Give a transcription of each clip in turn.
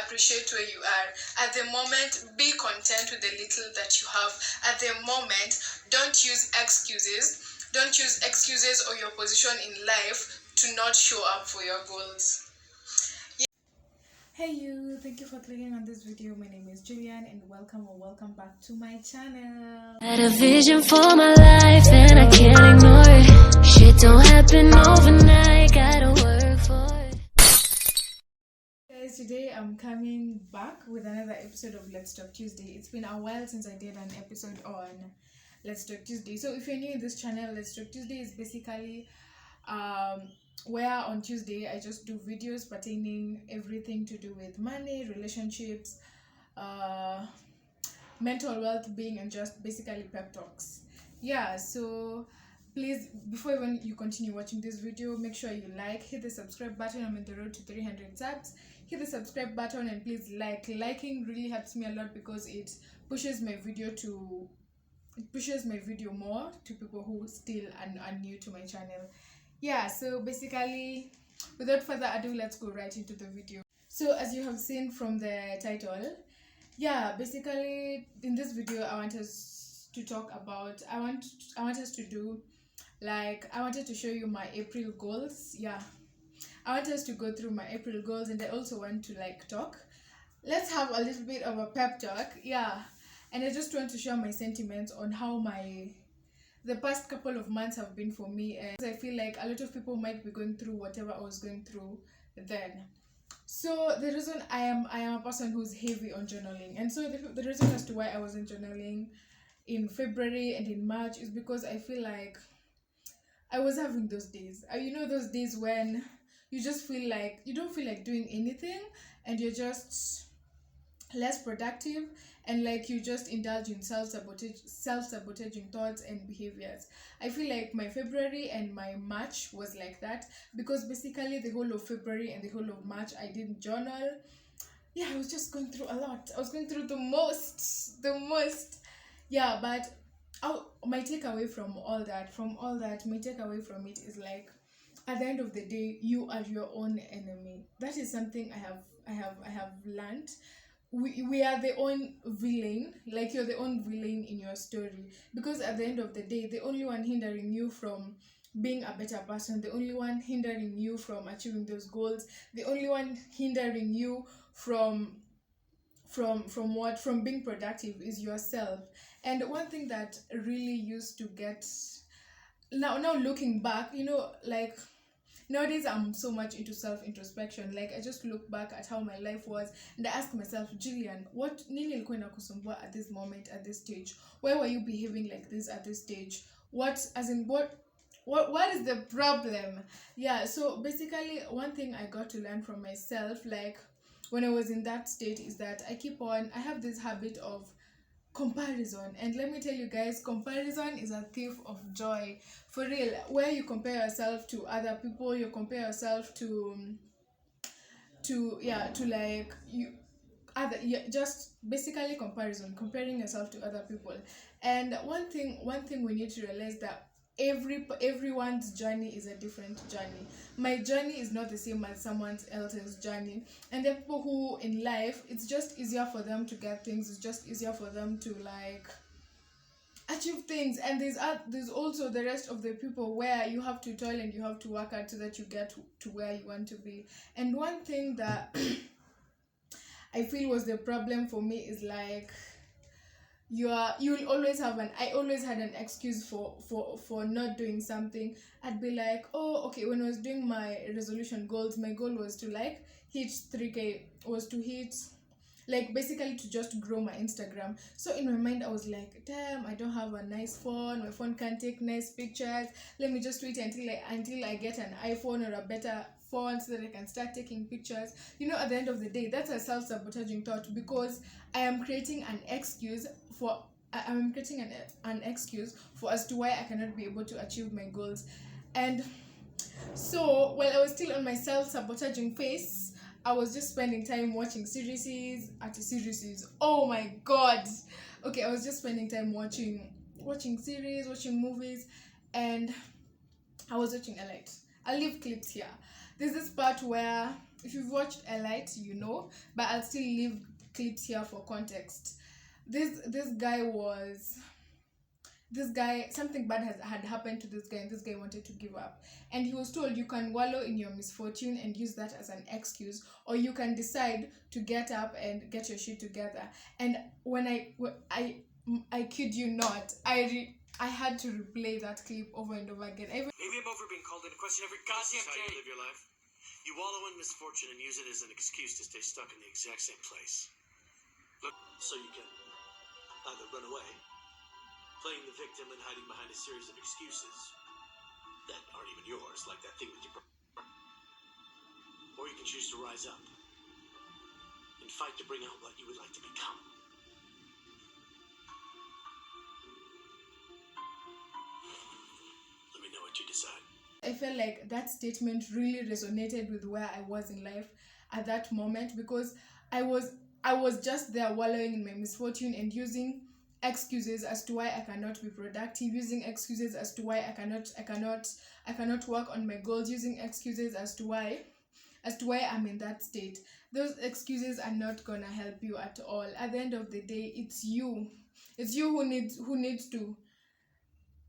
appreciate where you are. At the moment, be content with the little that you have. At the moment, don't use excuses. Don't use excuses or your position in life to not show up for your goals. Hey you, thank you for clicking on this video. My name is Julian and welcome back to my channel. Had a vision for my life and I can't ignore it. Shit don't happen overnight, gotta work for it. Guys, today I'm coming back with another episode of Let's Talk Tuesday. It's been a while since I did an episode on Let's Talk Tuesday. So if you're new in this channel, Let's Talk Tuesday is basically where on Tuesday I just do videos pertaining everything to do with money, relationships, mental well-being, and just basically pep talks. Yeah, so please, before even you continue watching this video, make sure you like, hit the subscribe button. I'm on the road to 300 subs. Hit the subscribe button and please liking really helps me a lot because it pushes my video more to people who still are new to my channel. Yeah, so basically without further ado, let's go right into the video. So as you have seen from the title, yeah, basically in this video I want us to talk about, I wanted to show you my April goals. Yeah, I want us to go through my April goals, and I also want to talk. Let's have a little bit of a pep talk. Yeah, and I just want to share my sentiments on how the past couple of months have been for me, and I feel like a lot of people might be going through whatever I was going through then. So the reason I am a person who's heavy on journaling, and so the reason as to why I wasn't journaling in February and in March is because I feel like I was having those days. Those days when you just feel like you don't feel like doing anything, and you're just less productive, and you just indulge in self-sabotaging thoughts and behaviors. I feel like my February and my March was like that because basically the whole of February and the whole of March I didn't journal. Yeah, I was just going through a lot. I was going through the most. Yeah, but my takeaway from all that, my takeaway from it is at the end of the day, you are your own enemy. That is something I have learned. We are the own villain. You're the own villain in your story, because at the end of the day, the only one hindering you from being a better person, the only one hindering you from achieving those goals, the only one hindering you from being productive is yourself. And one thing that really used to get, now looking back, nowadays I'm so much into self-introspection. I just look back at how my life was and I ask myself, Julian, what nini ilikuwa inakusumbua at this moment, at this stage? Why were you behaving like this at this stage? What is the problem? Yeah, so basically one thing I got to learn from myself, when I was in that state, is that I have this habit of comparison. And let me tell you guys, comparison is a thief of joy, for real. Where you compare yourself to other people, you compare yourself just basically comparing yourself to other people. And one thing we need to realize, that everyone's journey is a different journey. My journey is not the same as someone else's journey. And the people who in life, it's just easier for them to get things, it's just easier for them to achieve things. And there's also the rest of the people where you have to toil and you have to work hard so that you get to where you want to be. And one thing that I feel was the problem for me is you'll always have I always had an excuse for not doing something. I'd be like, oh, okay, when I was doing my resolution goals, my goal was to hit 3K, was to hit, basically to just grow my Instagram. So in my mind I was like, damn, I don't have a nice phone, my phone can't take nice pictures, let me just wait until I get an iPhone or a better phone so that I can start taking pictures. At the end of the day, that's a self-sabotaging thought, because I am creating an excuse for as to why I cannot be able to achieve my goals. And so while I was still on my self-sabotaging phase, I was just spending time watching series. Oh my god. Okay, I was just spending time watching series, watching movies, and I was watching I'll leave clips here. There's this part where if you've watched Elite, you know, but I'll still leave clips here for context. This guy, something bad had happened to this guy, and this guy wanted to give up, and he was told, you can wallow in your misfortune and use that as an excuse, or you can decide to get up and get your shit together. And when I kid you not, I had to replay that clip over and over again. Maybe I'm over being called into question every goddamn day. You live your life. You wallow in misfortune and use it as an excuse to stay stuck in the exact same place. Look, so you can either run away, playing the victim and hiding behind a series of excuses that aren't even yours, like that thing with your brother. Or you can choose to rise up and fight to bring out what you would like to become. Let me know what you decide. I felt like that statement really resonated with where I was in life at that moment, because I was just there wallowing in my misfortune and using excuses as to why I cannot be productive, using excuses as to why I cannot work on my goals, using excuses as to why I'm in that state. Those excuses are not gonna help you at all. At the end of the day, it's you who needs to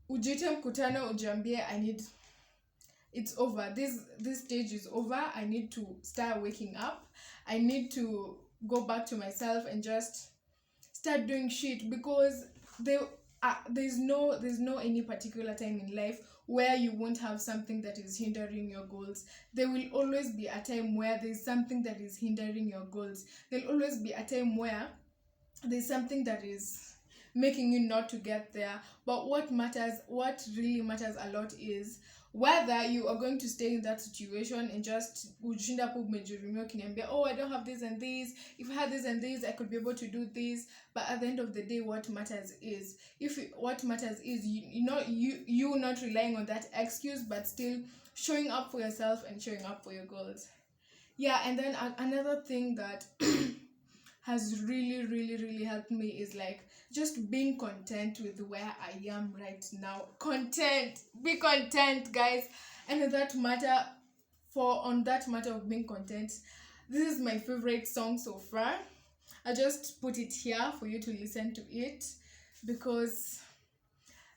ujite mkutano ujiambie it's over. This stage is over. I need to start waking up. I need to go back to myself and just start doing shit, because there's no any particular time in life where you won't have something that is hindering your goals. There will always be a time where there's something that is hindering your goals. There'll always be a time where there's something that is making you not to get there. But what really matters a lot is whether you are going to stay in that situation and just oh, I don't have this and this. If I had this and this, I could be able to do this. But at the end of the day, what matters is you not relying on that excuse, but still showing up for yourself and showing up for your goals. Yeah, and then another thing that has really, really, really helped me is like just being content with where I am right now. Be content, guys. And on that matter of being content, this is my favorite song so far. I just put it here for you to listen to it, because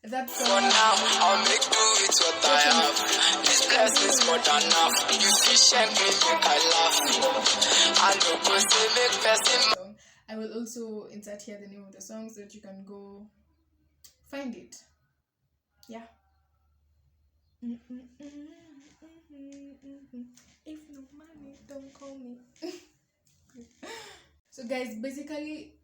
that song. For now, I'll make do with what I have. This blessing's more than enough. You efficient me, I laugh. I know cause they make person. I will also insert here the name of the song so that you can go find it. Yeah. If no money, don't call me. So guys, basically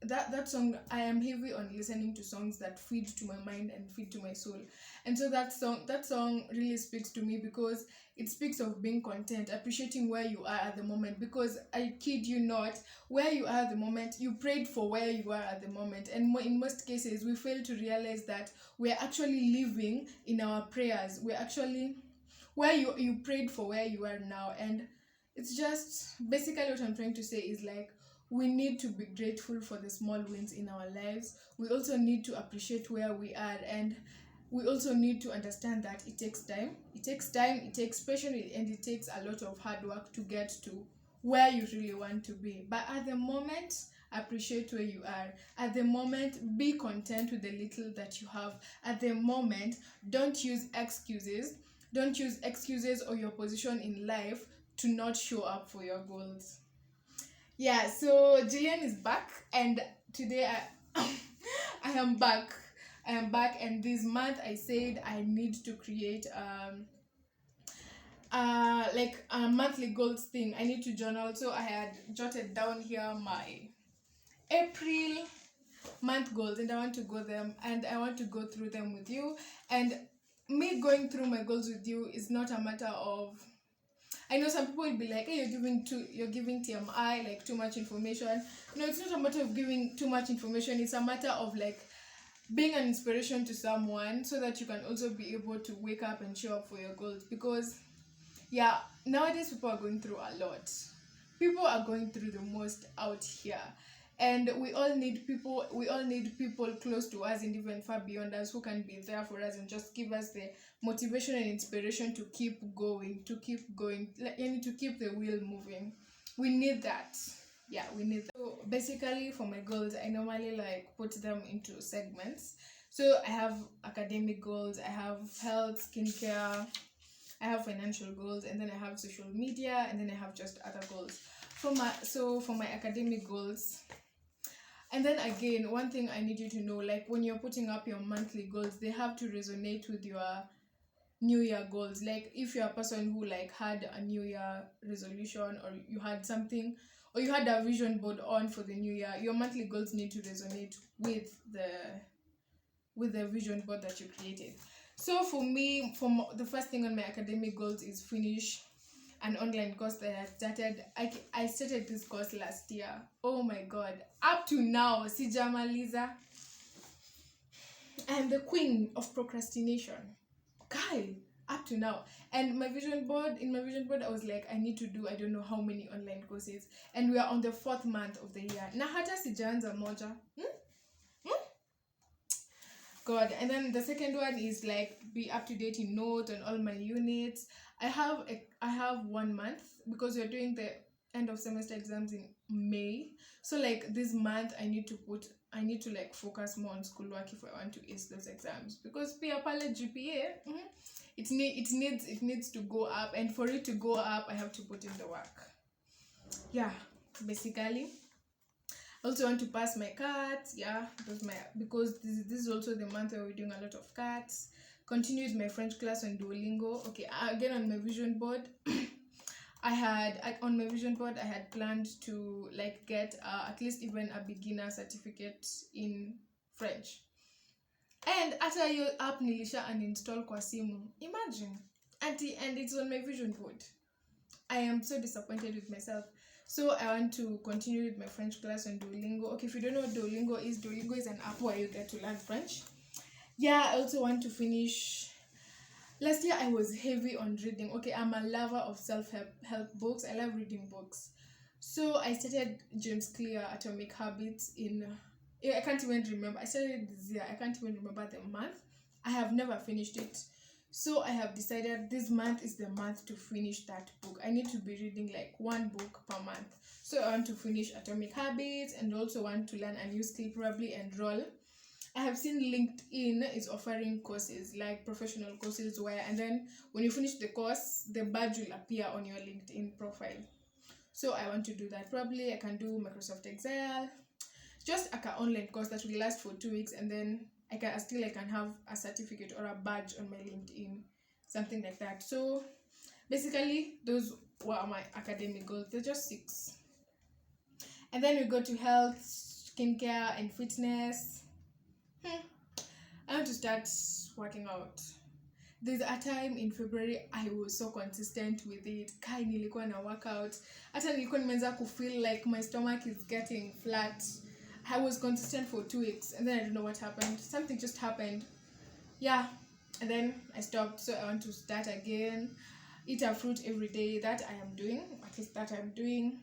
that song, I am heavy on listening to songs that feed to my mind and feed to my soul. And so that song really speaks to me, because it speaks of being content, appreciating where you are at the moment. Because I kid you not, where you are at the moment, you prayed for where you are at the moment, and in most cases we fail to realize that we're actually living in our prayers. We're actually where you prayed for where you are now. And it's just basically what I'm trying to say is like, we need to be grateful for the small wins in our lives. We also need to appreciate where we are, and we also need to understand that it takes time. It takes patience, and it takes a lot of hard work to get to where you really want to be. But at the moment, appreciate where you are. At the moment, be content with the little that you have. At the moment, don't use excuses or your position in life to not show up for your goals. Yeah, so Jillian is back, and today I am back, and this month I said I need to create like a monthly goals thing. I need to journal, so I had jotted down here my April month goals, and I want to go through them with you. And me going through my goals with you is not a matter of, I know some people will be like, hey, you're giving TMI, like too much information. No, it's not a matter of giving too much information. It's a matter of like being an inspiration to someone, so that you can also be able to wake up and show up for your goals. Because yeah, nowadays people are going through a lot. People are going through the most out here. and we all need people close to us and even far beyond us who can be there for us and just give us the motivation and inspiration to keep going, like, to keep the wheel moving. We need that. Yeah, we need that. So basically, for my goals, I normally like put them into segments. So I have academic goals, I have health, skincare, I have financial goals, and then I have social media, and then I have just other goals. For my academic goals, and then again, one thing I need you to know, like when you're putting up your monthly goals, they have to resonate with your New Year goals. Like if you're a person who like had a New Year resolution, or you had something, or you had a vision board on for the new year, your monthly goals need to resonate with the vision board that you created. So for me, the first thing on my academic goals is finish an online course that I started. I started this course last year. Oh my god, up to now sijamaliza. I am the queen of procrastination, guy, up to now. And in my vision board I was like, I need to do I don't know how many online courses, and we are on the 4th month of the year na hata sijaanza moja. God. And then the second one is like be up to date in notes on all my units. I have 1 month because we're doing the end of semester exams in May. So like this month I need to like focus more on schoolwork if I want to ace those exams, because pia pale GPA it needs to go up, and for it to go up I have to put in the work. Yeah, basically. I also want to pass my cards, yeah, because this is also the month where we're doing a lot of cards. Continue with my French class on Duolingo. Okay, again on my vision board, I had planned to like get at least even a beginner certificate in French. And after your app nilisha uninstall kwa simu. Imagine. And it's on my vision board. I am so disappointed with myself. So I want to continue with my French class on Duolingo. Okay, if you don't know what Duolingo is an app where you get to learn French. Yeah, I also want to finish. Last year I was heavy on reading. Okay, I'm a lover of self-help books. I love reading books. So I started James Clear Atomic Habits I can't even remember. I started this year. I can't even remember the month. I have never finished it. So I have decided this month is the month to finish that book. I need to be reading like 1 book per month. So I want to finish Atomic Habits, and also want to learn a new skill, probably enroll. I have seen LinkedIn is offering courses, like professional courses, and then when you finish the course, the badge will appear on your LinkedIn profile. So I want to do that. Probably I can do Microsoft Excel, just like an online course that will last for 2 weeks, and then I can have a certificate or a badge on my LinkedIn, something like that. So basically those were my academic goals. They're just 6. And then we go to health, skincare, and fitness. I want to start working out. There's a time in February I was so consistent with it. Kai nilikuwa na workout. Hata nilikuwa nimeanza ku feel like my stomach is getting flat. I was consistent for 2 weeks, and then I don't know what happened. Something just happened. Yeah, and then I stopped. So I want to start again. Eat a fruit every day. That I am doing. At least that I'm doing.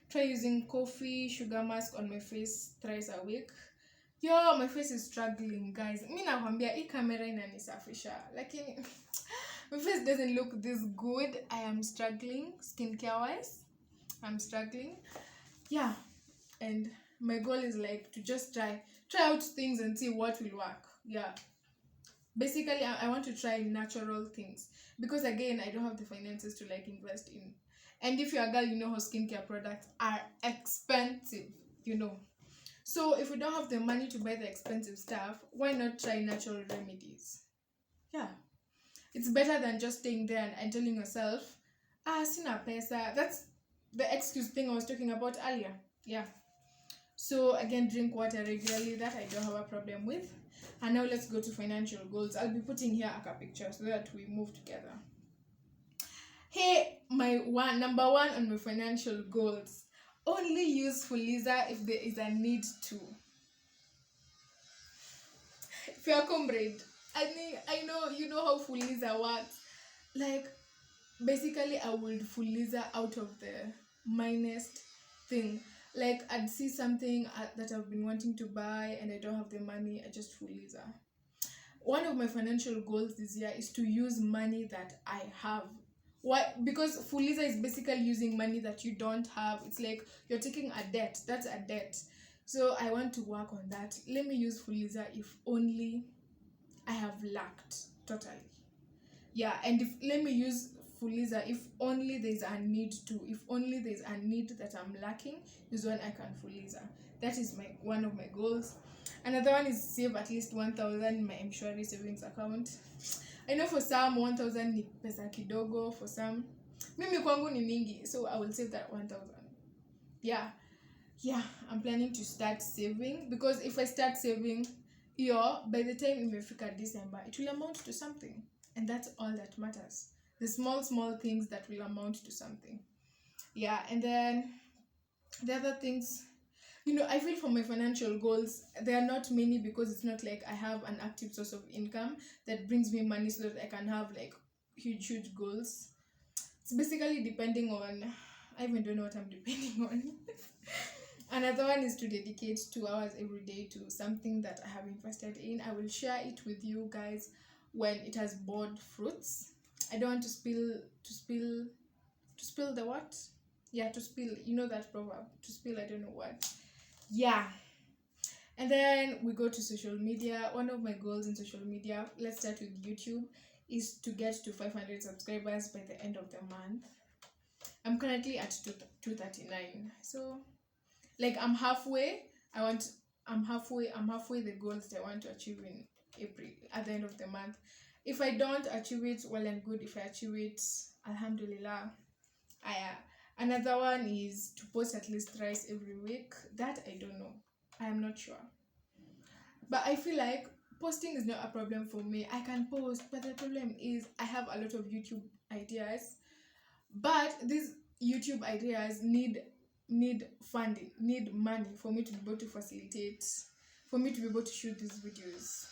Try using coffee, sugar mask on my face thrice a week. Yo, my face is struggling, guys. Mi nakwambia hii camera inanisafisha. Lakini my face doesn't look this good. I am struggling skincare wise. I'm struggling. Yeah, and my goal is like to just try out things and see what will work. Yeah, basically I want to try natural things, because again I don't have the finances to like invest in, and if you're a girl, you know how skincare products are expensive, you know. So if we don't have the money to buy the expensive stuff, why not try natural remedies? Yeah, it's better than just staying there and telling yourself, sina pesa. That's the excuse thing I was talking about earlier. Yeah. So again, drink water regularly. That I don't have a problem with. And now let's go to financial goals. I'll be putting here a picture so that we move together. Hey, my number 1 on my financial goals. Only use Fuliza if there is a need to. If you're a comrade, I know you know how Fuliza works. Like, basically I would Fuliza out of the minest thing. Like I'd see something that I've been wanting to buy and I don't have the money, I just fuliza. One of my financial goals this year is to use money that I have. Why? Because fuliza is basically using money that you don't have. It's like you're taking a debt. That's a debt. So I want to work on that. Let me use fuliza if only I have lacked totally. Yeah, and let me use fuliza if only there's a need to. If only there's a need that I'm lacking, is when I can fuliza. That is one of my goals. Another one is save at least 1,000 in my M-Shwari savings account. I know for some 1,000 ni pesa kidogo, for some mimi kwangu ni mingi, so I will save that 1,000. Yeah, I'm planning to start saving, because if I start saving, by the time imefika December, it will amount to something, and that's all that matters. The small things that will amount to something. Yeah, and then the other things, I feel for my financial goals, there are not many, because it's not like I have an active source of income that brings me money so that I can have like huge goals. It's basically depending on, I even don't know what I'm depending on. Another one is to dedicate 2 hours every day to something that I have invested in. I will share it with you guys when it has bore fruits. I don't want to spill the what? Yeah, to spill, that proverb, to spill I don't know what. Yeah. And then we go to social media. One of my goals in social media, let's start with YouTube, is to get to 500 subscribers by the end of the month. I'm currently at 239. So like I'm halfway the goals that I want to achieve in April at the end of the month. If I don't achieve it, well and good. If I achieve it, alhamdulillah. Another one is to post at least thrice every week. That I don't know. I am not sure. But I feel like posting is not a problem for me. I can post, but the problem is I have a lot of YouTube ideas. But these YouTube ideas need funding, need money for me to be able to facilitate, for me to be able to shoot these videos.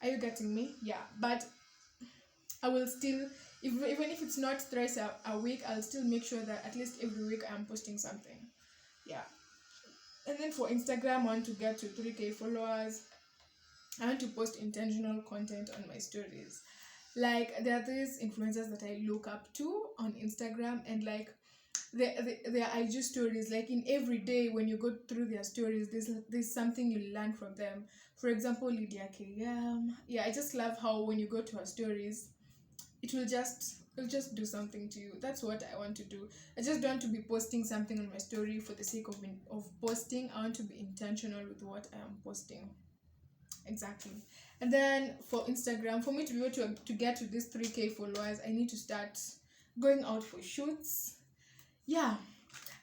Are you getting me? Yeah, but I will still, even if it's not thrice a week, I'll still make sure that at least every week I'm posting something. Yeah. And then for Instagram, I want to get to 3K followers. I want to post intentional content on my stories. Like, there are these influencers that I look up to on Instagram, and like their IG stories, like in every day when you go through their stories, there's something you learn from them. For example, Lydia Kayam. Yeah, I just love how when you go to her stories, it'll just do something to you. That's what I want to do. I just don't want to be posting something on my story for the sake of posting. I want to be intentional with what I am posting. Exactly. And then for Instagram, for me to be able to get to these 3K followers, I need to start going out for shoots. Yeah,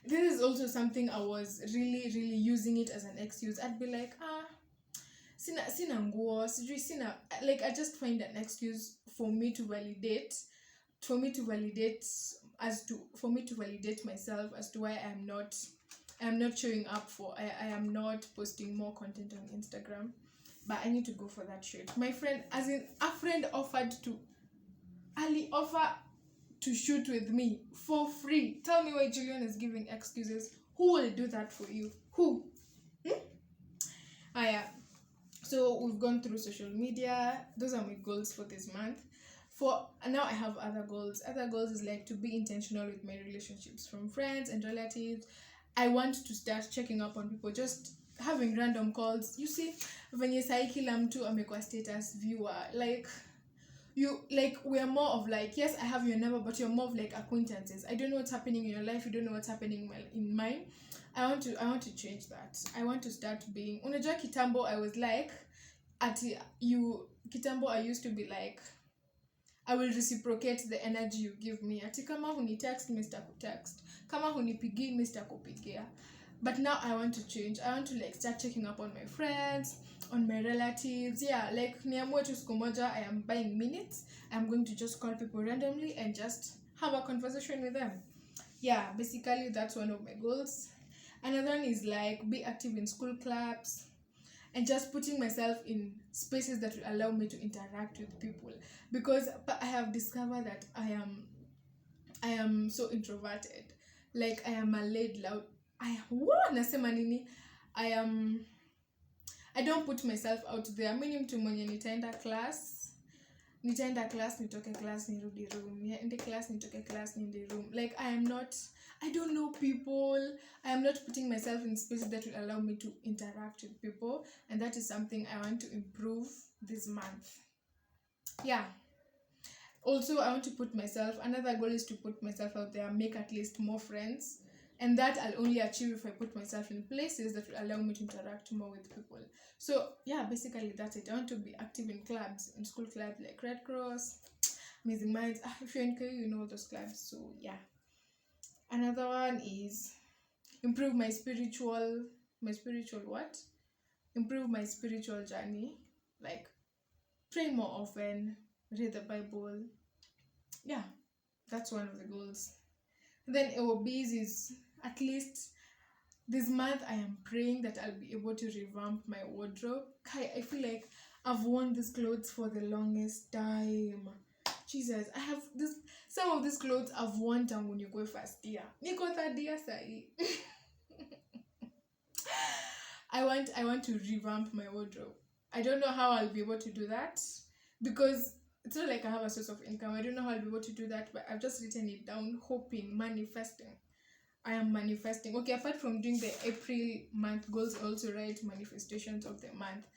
this is also something I was really using it as an excuse. I'd be like, sina nguo, sina, like I just find an excuse for me to validate myself as to why I am not showing up I am not posting more content on Instagram. But I need to go for that shoot. My friend, a friend offered to offer to shoot with me for free. Tell me why Julian is giving excuses. Who will do that for you? Who? Yeah. So we've gone through social media. Those are my goals for this month. Now I have other goals. Other goals is like to be intentional with my relationships, from friends and relatives. I want to start checking up on people, just having random calls. You see, venye sai kila mtu amekuwa status viewer, like we are more of like, yes, I have your number, but you're more of like acquaintances. I don't know what's happening in your life, you don't know what's happening in mine. I want to change that. I want to start being, unajua kitambo I was like, kitambo I used to be like, I will reciprocate the energy you give me. Ati kama huni text, Mr. Kutext. Kama hunipigi, Mr. Kupigia. But now I want to change. I want to like start checking up on my friends, on my relatives. Yeah, like niamue tu siku moja, I am buying minutes. I'm going to just call people randomly and just have a conversation with them. Yeah, basically that's one of my goals. Another one is like be active in school clubs and just putting myself in spaces that will allow me to interact with people, because I have discovered that I am so introverted. Like I am a nasema nini, I don't put myself out there. Mimi mtu mwenye nitaenda class, nitoke class, nirudi room. Niende class, nitoke class, nirudi room. Like I don't know people. I am not putting myself in spaces that will allow me to interact with people, and that is something I want to improve this month. Yeah. Also, I want to another goal is to put myself out there, make at least more friends. And that I'll only achieve if I put myself in places that will allow me to interact more with people. So, yeah, basically that's it. I want to be active in clubs, in school clubs like Red Cross, Amazing Minds. If you're in KU, you know those clubs. So, yeah. Another one is improve my spiritual journey. Like, pray more often, read the Bible. Yeah, that's one of the goals. Then our base is, at least this month, I am praying that I'll be able to revamp my wardrobe. I feel like I've worn these clothes for the longest time. Jesus, I have some of these clothes I've worn tangu niko first year. Niko third year sahi. I want to revamp my wardrobe. I don't know how I'll be able to do that, because it's not like I have a source of income. I don't know how I'll be able to do that, but I've just written it down, hoping, manifesting. I am manifesting. Okay, apart from doing the April month goals, I also write manifestations of the month.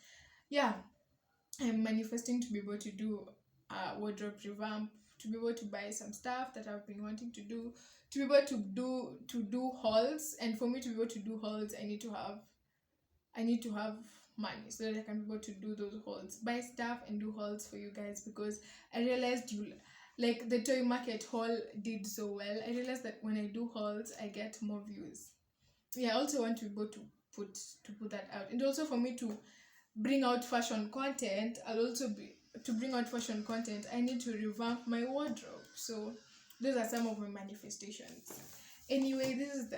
Yeah, I'm manifesting to be able to do a wardrobe revamp, to be able to buy some stuff that I've been wanting to do, to be able to do hauls. And for me to be able to do hauls, I need to have money so that I can be able to do those hauls, buy stuff and do hauls for you guys, because I realized like the toy market haul did so well. I realized that when I do hauls, I get more views. Yeah, I also want to be able to put that out. And also for me to bring out fashion content, to bring out fashion content, I need to revamp my wardrobe. So those are some of my manifestations. Anyway, this is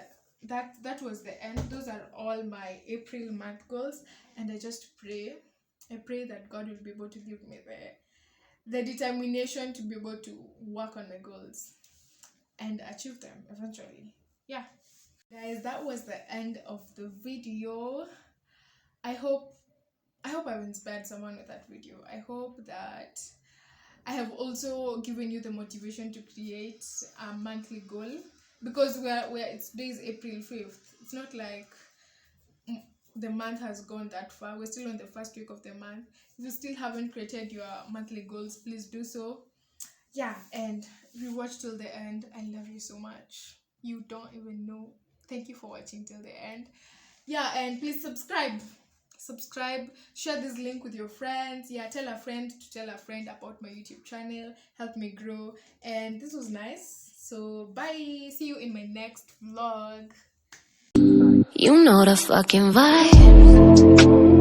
that was the end. Those are all my April month goals, and I just pray that God will be able to give me the determination to be able to work on my goals and achieve them eventually. Yeah, guys, that was the end of the video. I hope I've inspired someone with that video. I hope that I have also given you the motivation to create a monthly goal, because today is April 5th. It's not like the month has gone that far. We're still on the first week of the month. If you still haven't created your monthly goals, please do so. Yeah, and if you watched till the end, I love you so much. You don't even know. Thank you for watching till the end. Yeah, and please subscribe, share this link with your friends. Yeah, tell a friend about my YouTube channel. Help me grow. And this was nice. So bye, see you in my next vlog. You know the fucking vibe.